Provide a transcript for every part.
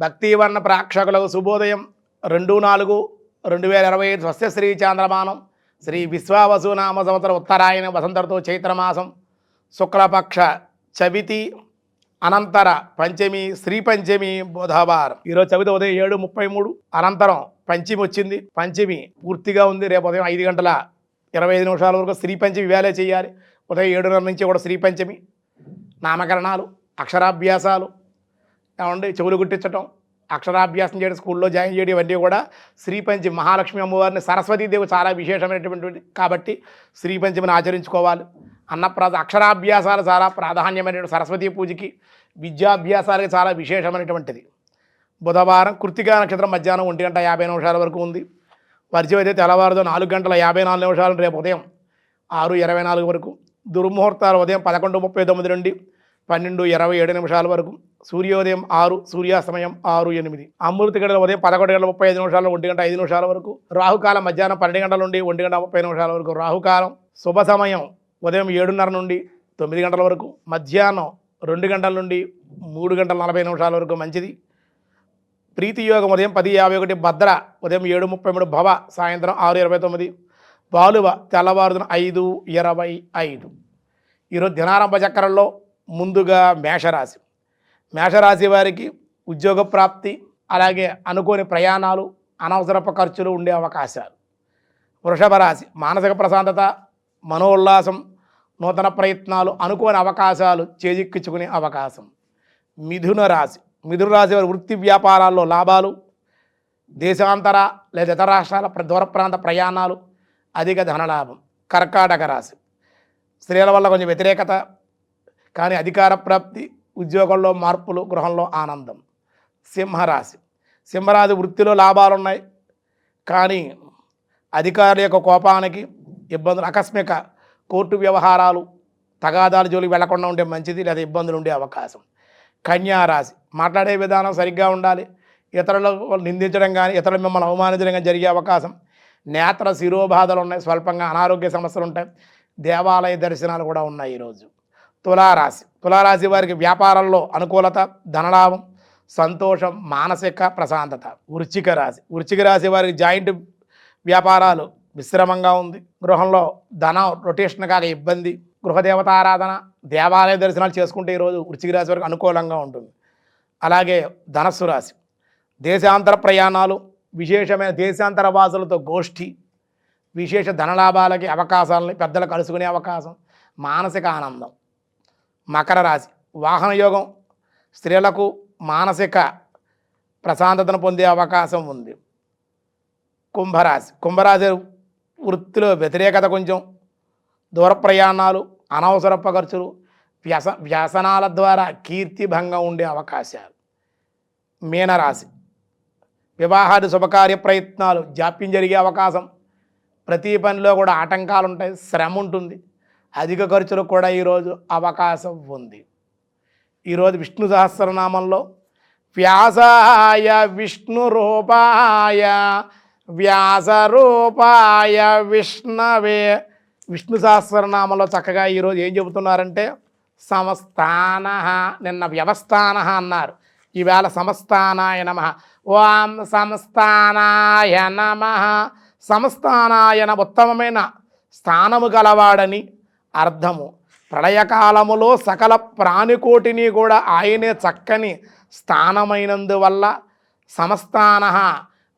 భక్తివర్ణ ప్రేక్షకులకు శుభోదయం 2/4/2025 స్వస్యశ్రీ చాంద్రమానం శ్రీ విశ్వావసునామ సంవత్సర ఉత్తరాయణ వసంత ఋతువు చైత్రమాసం శుక్లపక్ష చవితి అనంతర పంచమి శ్రీ పంచమి బుధవారం. ఈరోజు చవితి ఉదయం 7:33 అనంతరం పంచమి వచ్చింది. పంచమి పూర్తిగా ఉంది. రేపు ఉదయం 5:25 వరకు శ్రీ పంచమి వేలే చేయాలి. ఉదయం 7:30 నుంచి కూడా శ్రీ పంచమి. నామకరణాలు, అక్షరాభ్యాసాలు, ఏమండి చెవులు గుట్టించటం, అక్షరాభ్యాసం చేయడం, స్కూల్లో జాయిన్ చేయడం, ఇవన్నీ కూడా శ్రీ పంచమి. మహాలక్ష్మి అమ్మవారిని సరస్వతీదేవి చాలా విశేషమైనటువంటి కాబట్టి శ్రీ పంచమిని ఆచరించుకోవాలి. అక్షరాభ్యాసాలు చాలా ప్రాధాన్యమైనటువంటి సరస్వతీ పూజకి, విద్యాభ్యాసాలకి చాలా విశేషమైనటువంటిది. బుధవారం కృత్తికా నక్షత్రం మధ్యాహ్నం 1:50 వరకు ఉంది. వర్జం అయితే తెల్లవారుదో 4:54 రేపు ఉదయం 6:24 వరకు. దుర్ముహూర్తాలు ఉదయం 11:39 నుండి 12:27 వరకు. సూర్యోదయం 6, సూర్యాస్తమయం 6:08. అమృత గడియలు ఉదయం 11:35 1:05 వరకు. రాహుకాలం మధ్యాహ్నం 12 గంటల నుండి 1:30 వరకు రాహుకాలం. శుభ సమయం ఉదయం 7:30 నుండి 9 గంటల వరకు. మధ్యాహ్నం 2 గంటల నుండి 3:40 వరకు మంచిది. ప్రీతి యోగం ఉదయం 10:51, భద్ర ఉదయం 7:33, భవ సాయంత్రం 6:29, బాలువ తెల్లవారుదున 5:25. ఈరోజు దినారంభ చక్రంలో ముందుగా మేషరాశి. మేషరాశి వారికి ఉద్యోగ ప్రాప్తి, అలాగే అనుకోని ప్రయాణాలు, అనవసరపు ఖర్చులు ఉండే అవకాశాలు. వృషభ రాశి మానసిక ప్రశాంతత, మనోల్లాసం, నూతన ప్రయత్నాలు, అనుకోని అవకాశాలు చేజిక్కించుకునే అవకాశం. మిథున రాశి వారి వృత్తి వ్యాపారాల్లో లాభాలు, దేశాంతర లేదా ఇతర రాష్ట్రాల దూర ప్రాంత ప్రయాణాలు, అధిక ధనలాభం. కర్కాటక రాశి స్త్రీల వల్ల కొంచెం వ్యతిరేకత, కానీ అధికార ప్రాప్తి, ఉద్యోగంలో మార్పులు, గృహంలో ఆనందం. సింహరాశి వృత్తిలో లాభాలు ఉన్నాయి, కానీ అధికారుల యొక్క కోపానికి ఇబ్బందులు, ఆకస్మిక కోర్టు వ్యవహారాలు, తగాదాల జోలికి వెళ్లకుండా ఉంటే మంచిది, లేదా ఇబ్బందులు ఉండే అవకాశం. కన్యారాశి మాట్లాడే విధానం సరిగ్గా ఉండాలి. ఇతరులకు నిందించడం కానీ, ఇతరులు మిమ్మల్ని అవమానించడం కానీ జరిగే అవకాశం. నేత్ర శిరోబాధలు ఉన్నాయి, స్వల్పంగా అనారోగ్య సమస్యలు ఉంటాయి. దేవాలయ దర్శనాలు కూడా ఉన్నాయి ఈరోజు. తులారాశి వారికి వ్యాపారంలో అనుకూలత, ధనలాభం, సంతోషం, మానసిక ప్రశాంతత. వృశ్చిక రాశి వారికి జాయింట్ వ్యాపారాలు మిశ్రమంగా ఉంది. గృహంలో ధనం రొటేషన్ కాక ఇబ్బంది. గృహదేవత ఆరాధన, దేవాలయ దర్శనాలు చేసుకుంటే ఈరోజు వృశ్చిక రాశి వారికి అనుకూలంగా ఉంటుంది. అలాగే ధనస్సు రాశి దేశాంతర ప్రయాణాలు, విశేషమైన దేశాంతర వాసులతో గోష్ఠి, విశేష ధనలాభాలకి అవకాశాలని, పెద్దలు కలుసుకునే అవకాశం, మానసిక ఆనందం. మకర రాశి వాహన యోగం, స్త్రీలకు మానసిక ప్రశాంతతను పొందే అవకాశం ఉంది. కుంభరాశి వృత్తిలో వ్యతిరేకత, కొంచెం దూర ప్రయాణాలు, అనవసరపు ఖర్చులు, వ్యసనాల ద్వారా కీర్తి భంగం ఉండే అవకాశాలు. మీనరాశి వివాహాది శుభకార్య ప్రయత్నాలు జాప్యం జరిగే అవకాశం. ప్రతి పనిలో కూడా ఆటంకాలు ఉంటాయి, శ్రమ ఉంటుంది, అధిక ఖర్చులకు కూడా ఈరోజు అవకాశం ఉంది. ఈరోజు విష్ణు సహస్రనామంలో వ్యాసాయ విష్ణు రూపాయ వ్యాసరూపాయ విష్ణవే, విష్ణు సహస్రనామంలో చక్కగా ఈరోజు ఏం చెబుతున్నారంటే సమస్థాన, నిన్న వ్యవస్థాన అన్నారు, ఈవేళ సమస్థానాయ నమః. ఓం సమస్థానాయ నమః. సమస్థానాయన ఉత్తమమైన స్థానము గలవాడని అర్థము. ప్రళయకాలములో సకల ప్రాణికోటిని కూడా ఆయనే చక్కని స్థానమైనందువల్ల సమస్థాన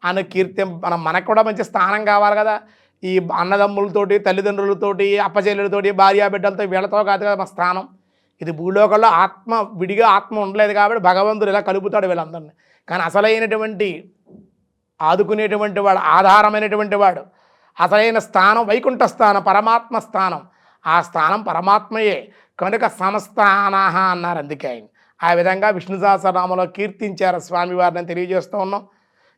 అని కీర్తి. మనకు కూడా మంచి స్థానం కావాలి కదా. ఈ అన్నదమ్ములతోటి, తల్లిదండ్రులతోటి, అప్పచెల్లెలతోటి, భార్యాబిడ్డలతో, వీళ్ళతో కాదు కదా మన స్థానం. ఇది భూలోకంలో విడిగా ఆత్మ ఉండలేదు కాబట్టి భగవంతుడు ఇలా కలుపుతాడు వీళ్ళందరినీ. కానీ అసలైనటువంటి ఆదుకునేటువంటి వాడు, ఆధారమైనటువంటి వాడు, అసలైన స్థానం వైకుంఠ స్థానం, పరమాత్మ స్థానం. ఆ స్థానం పరమాత్మయే కనుక సమస్థాన అన్నారు. అందుకే ఆయన ఆ విధంగా విష్ణు సహస్రనామంలో కీర్తించారు స్వామివారిని తెలియజేస్తూ ఉన్నాం.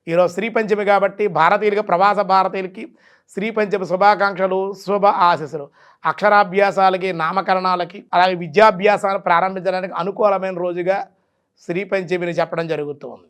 ఈరోజు శ్రీ పంచమి కాబట్టి భారతీయులకి, ప్రవాస భారతీయులకి శ్రీ పంచమి శుభాకాంక్షలు, శుభ ఆశీస్సులు. అక్షరాభ్యాసాలకి, నామకరణాలకి, అలాగే విద్యాభ్యాసాలు ప్రారంభించడానికి అనుకూలమైన రోజుగా శ్రీ పంచమిని చెప్పడం జరుగుతుంది.